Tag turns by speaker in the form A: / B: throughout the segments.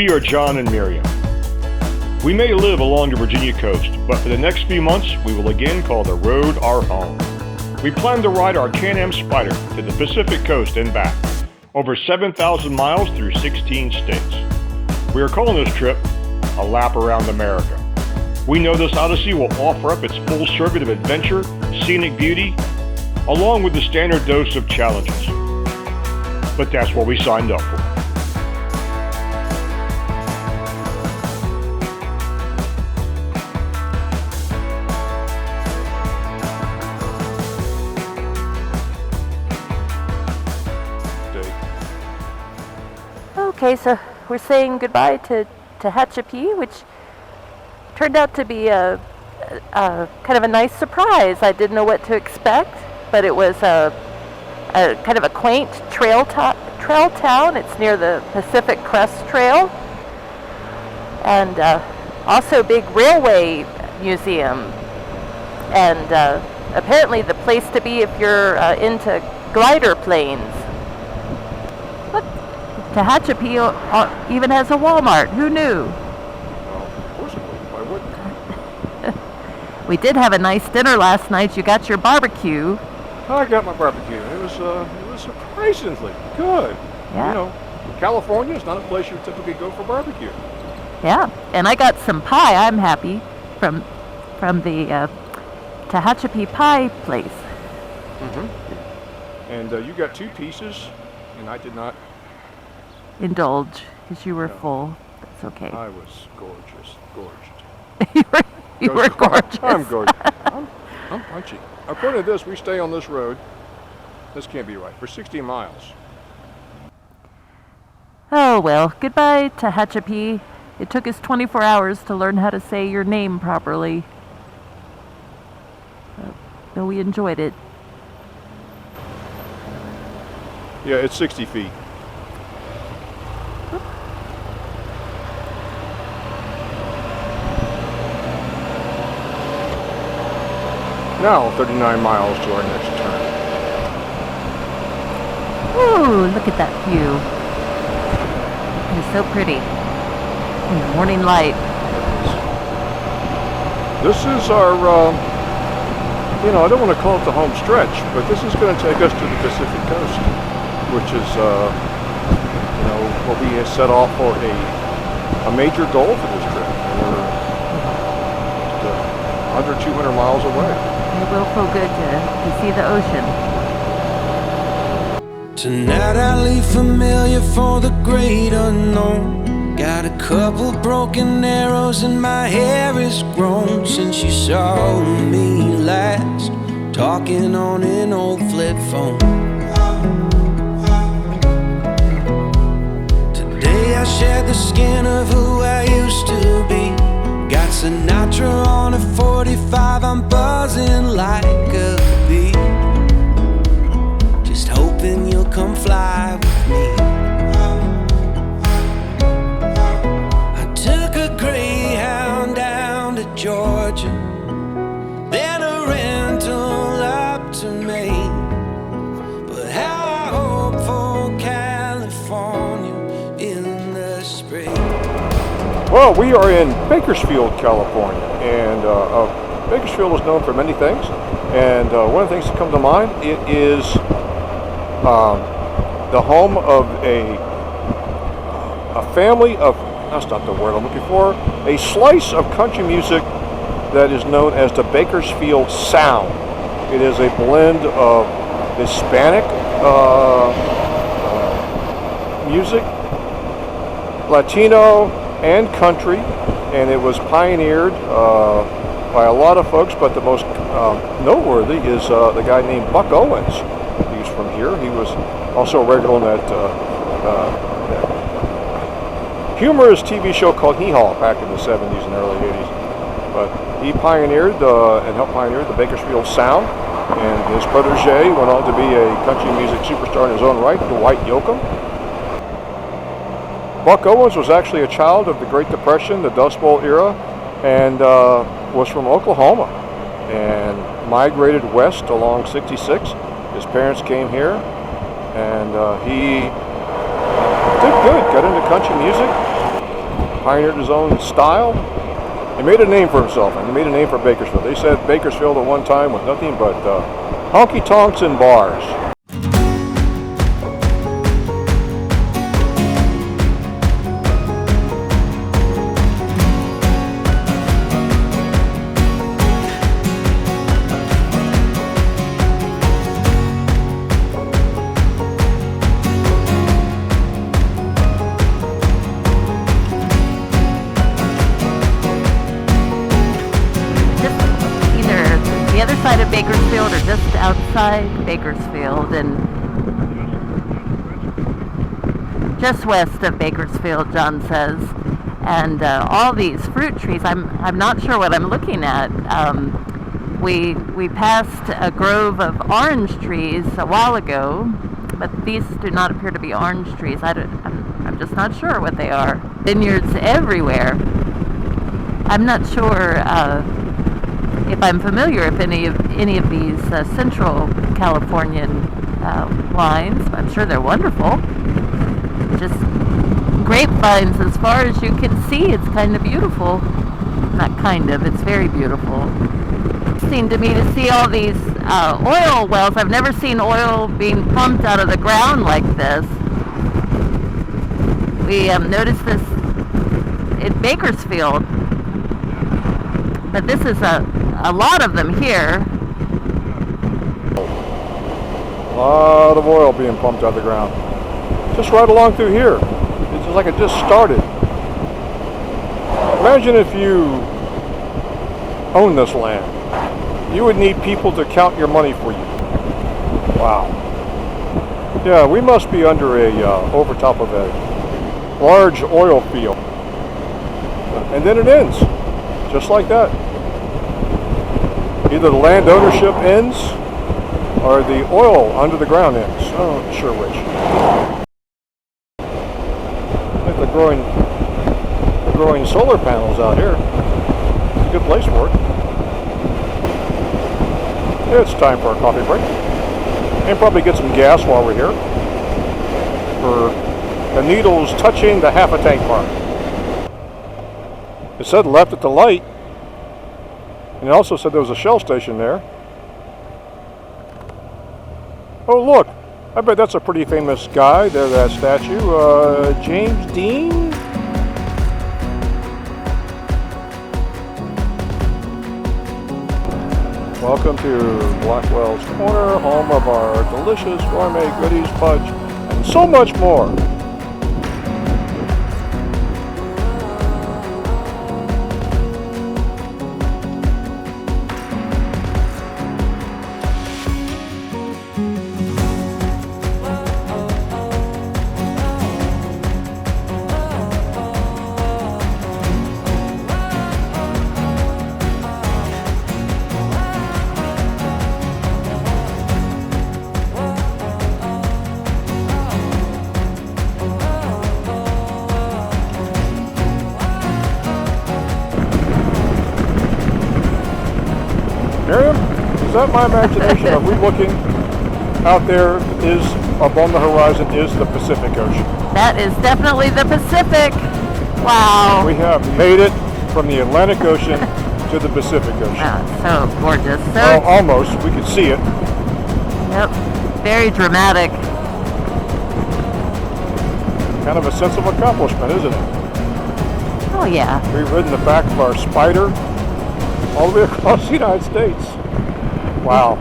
A: We are John and Miriam. We may live along the Virginia coast, but for the next few months, we will again call the road our home. We plan to ride our Am Spyder to the Pacific coast and back, over 7,000 miles through 16 states. We are calling this trip a lap around America. We know this Odyssey will offer up its full serving of adventure, scenic beauty, along with the standard dose of challenges. But that's what we signed up for.
B: Okay, so we're saying goodbye to Tehachapi, which turned out to be a kind of a nice surprise. I didn't know what to expect, but it was a kind of a quaint trail town. It's near the Pacific Crest Trail, and also a big railway museum, and apparently the place to be if you're into glider planes. Tehachapi even has a Walmart. Who knew?
A: Well, of course it would. Why wouldn't?
B: We did have a nice dinner last night. You got your barbecue.
A: I got my barbecue. It was surprisingly good.
B: Yeah.
A: You know, California is not a place you typically go for barbecue.
B: Yeah, and I got some pie. I'm happy from the Tehachapi pie place.
A: Mm-hmm. And you got 2 pieces, and I did not.
B: Indulge, because you were full. That's okay.
A: I was gorgeous.
B: you were gorgeous.
A: I'm gorgeous. I'm punchy. According to this, we stay on this road. This can't be right. For 60 miles.
B: Oh well, goodbye Tehachapi. It took us 24 hours to learn how to say your name properly. Though we enjoyed it.
A: Yeah, it's 60 feet. Now 39 miles to our next turn.
B: Ooh, look at that view. It's so pretty. In the morning light.
A: This is our, I don't want to call it the home stretch, but this is going to take us to the Pacific coast, which is, what we have set off for a major goal for this trip. We're just, under 200 miles away.
B: It will feel good to see the ocean.
C: Tonight I leave familiar for the great unknown. Got a couple broken arrows and my hair is grown since you saw me last, talking on an old flip phone. Today I shed the skin of who I used to be. Got Sinatra on a 45, I'm buzzing like a bee. Just hoping you'll come fly with me. I took a Greyhound down to Georgia, then a rental up to Maine. But how I hope for California in the spring.
A: Well, we are in Bakersfield, California, and Bakersfield is known for many things, and one of the things that come to mind, it is the home of a family of, that's not the word I'm looking for, a slice of country music that is known as the Bakersfield Sound. It is a blend of Hispanic music, Latino, and country, and it was pioneered by a lot of folks, but the most noteworthy is the guy named Buck Owens. He's from here. He was also a regular on that humorous TV show called Hee Haw back in the 70s and early 80s. But he pioneered and helped pioneer the Bakersfield Sound, and his protege went on to be a country music superstar in his own right, Dwight Yoakam. Buck Owens was actually a child of the Great Depression, the Dust Bowl era, and was from Oklahoma and migrated west along 66. His parents came here, and he did good, got into country music, pioneered his own style. He made a name for himself, and he made a name for Bakersfield. They said Bakersfield at one time was nothing but honky-tonks and bars.
B: Side of Bakersfield or just outside Bakersfield, and just west of Bakersfield, John says. And all these fruit trees, I'm not sure what I'm looking at. We passed a grove of orange trees a while ago, but these do not appear to be orange trees. I'm just not sure what they are. Vineyards everywhere. I'm not sure if I'm familiar if any of these Central Californian wines. I'm sure they're wonderful. Just grapevines as far as you can see. It's kind of beautiful. Not kind of, it's very beautiful. Interesting to me to see all these oil wells. I've never seen oil being pumped out of the ground like this. We noticed this in Bakersfield, but this is a lot of them here.
A: A lot of oil being pumped out of the ground. Just right along through here. It's just like it just started. Imagine if you own this land. You would need people to count your money for you. Wow. Yeah, we must be under over top of a large oil field. And then it ends. Just like that. Either the land ownership ends or the oil under the ground ends. I'm not sure which. I think they're growing solar panels out here. It's a good place for it. It's time for a coffee break. And probably get some gas while we're here. For the needles touching the half a tank mark. It said left at the light. And it also said there was a Shell station there. Oh, look. I bet that's a pretty famous guy there, that statue. James Dean? Welcome to Blackwell's Corner, home of our delicious gourmet goodies, fudge, and so much more. Miriam, is that my imagination? Are we looking out there? Is up on the horizon is the Pacific Ocean?
B: That is definitely the Pacific. Wow.
A: We have made it from the Atlantic Ocean to the Pacific Ocean.
B: Wow, so gorgeous. So
A: well, almost. We could see it.
B: Yep. Very dramatic.
A: Kind of a sense of accomplishment, isn't it?
B: Oh yeah.
A: We've ridden the back of our Spyder all the way across the United States. Wow.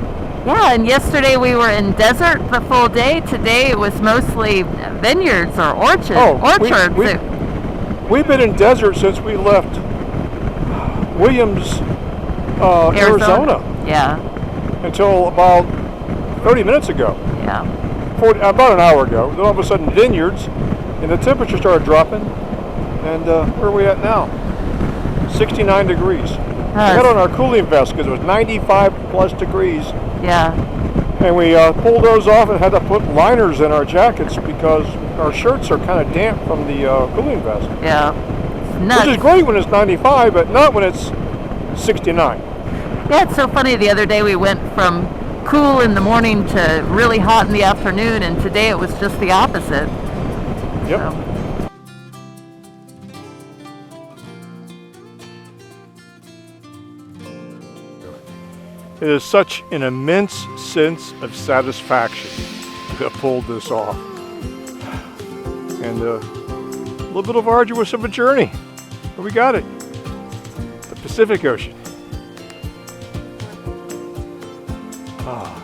B: Yeah, and yesterday we were in desert the full day. Today it was mostly vineyards or orchards.
A: We've been in desert since we left Williams, Arizona.
B: Yeah.
A: Until about 30 minutes ago.
B: Yeah.
A: About an hour ago. Then all of a sudden vineyards, and the temperature started dropping. And where are we at now? 69 degrees. We had on our cooling vest because it was 95 plus degrees.
B: Yeah.
A: And we pulled those off and had to put liners in our jackets because our shirts are kind of damp from the cooling vest.
B: Yeah. It's nuts.
A: Which is great when it's 95, but not when it's 69.
B: Yeah, it's so funny. The other day we went from cool in the morning to really hot in the afternoon, and today it was just the opposite.
A: Yep.
B: So.
A: It is such an immense sense of satisfaction to have pulled this off. And a little bit of arduous of a journey, but we got it. The Pacific Ocean. Ah.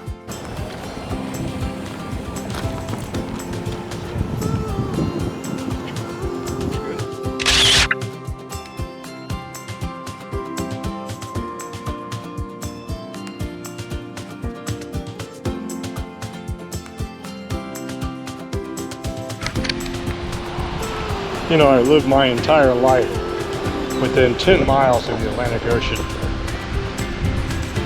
A: You know, I lived my entire life within 10 miles of the Atlantic Ocean.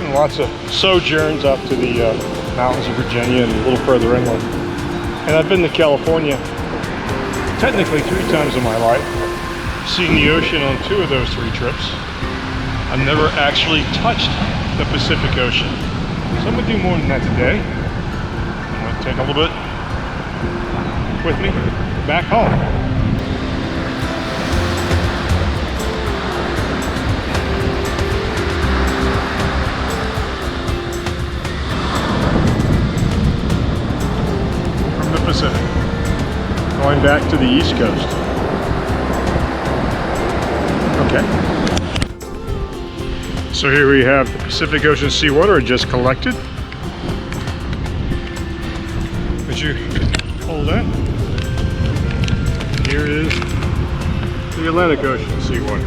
A: And lots of sojourns up to the mountains of Virginia and a little further inland. And I've been to California technically 3 times in my life. Seen the ocean on 2 of those 3 trips. I've never actually touched the Pacific Ocean. So I'm gonna do more than that today. I'm gonna take a little bit with me back home. Pacific, going back to the East Coast. Okay. So here we have the Pacific Ocean seawater just collected. Would you hold that? Here is the Atlantic Ocean seawater.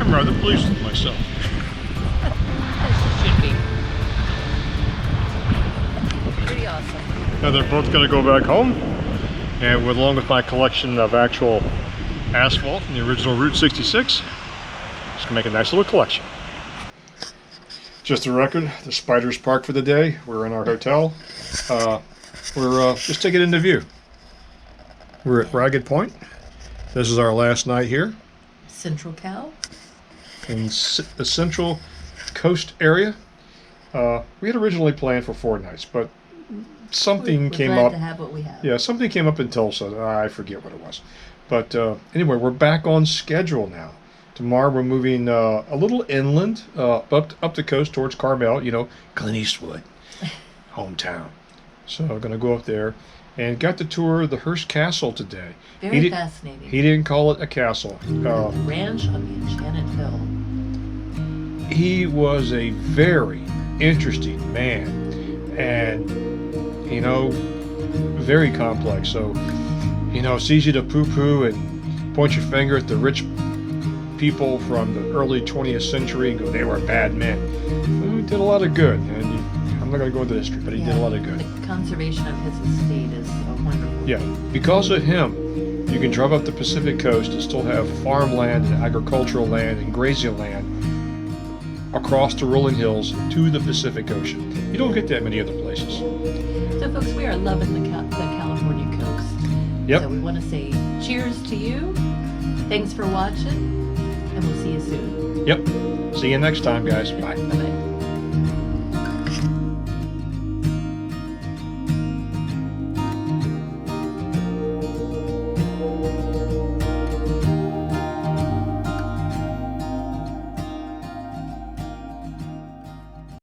A: I'm rather pleased with myself. Now they're both going to go back home, and along with my collection of actual asphalt from the original Route 66, just going to make a nice little collection. Just a record, the Spyder's parked for the day. We're in our hotel. We're just taking it into view. We're at Ragged Point. This is our last night here.
B: Central Cal.
A: In the Central Coast area. We had originally planned for 4 nights, but something came up.
B: To have what we have.
A: Yeah, something came up in Tulsa. I forget what it was. But anyway, we're back on schedule now. Tomorrow we're moving a little inland, up the coast towards Carmel, you know, Clint Eastwood, hometown. So I'm going to go up there, and got to tour the Hearst Castle today.
B: Very fascinating.
A: He didn't call it a castle.
B: Ranch on the Enchanted Hill.
A: He was a very interesting man, and you know, very complex. So, you know, it's easy to poo-poo and point your finger at the rich people from the early 20th century and go, they were bad men. Well, he did a lot of good, and I'm not going to go into history, but he did a lot of good.
B: The conservation of his estate is wonderful.
A: Yeah, because of him, you can drive up the Pacific coast and still have farmland and agricultural land and grazing land across the rolling hills to the Pacific Ocean. You don't get that many other places.
B: So folks, we are loving the California coast.
A: Yep.
B: So we want to say cheers to you. Thanks for watching, and we'll see you soon.
A: Yep. See you next time, guys. Bye.
B: Bye-bye.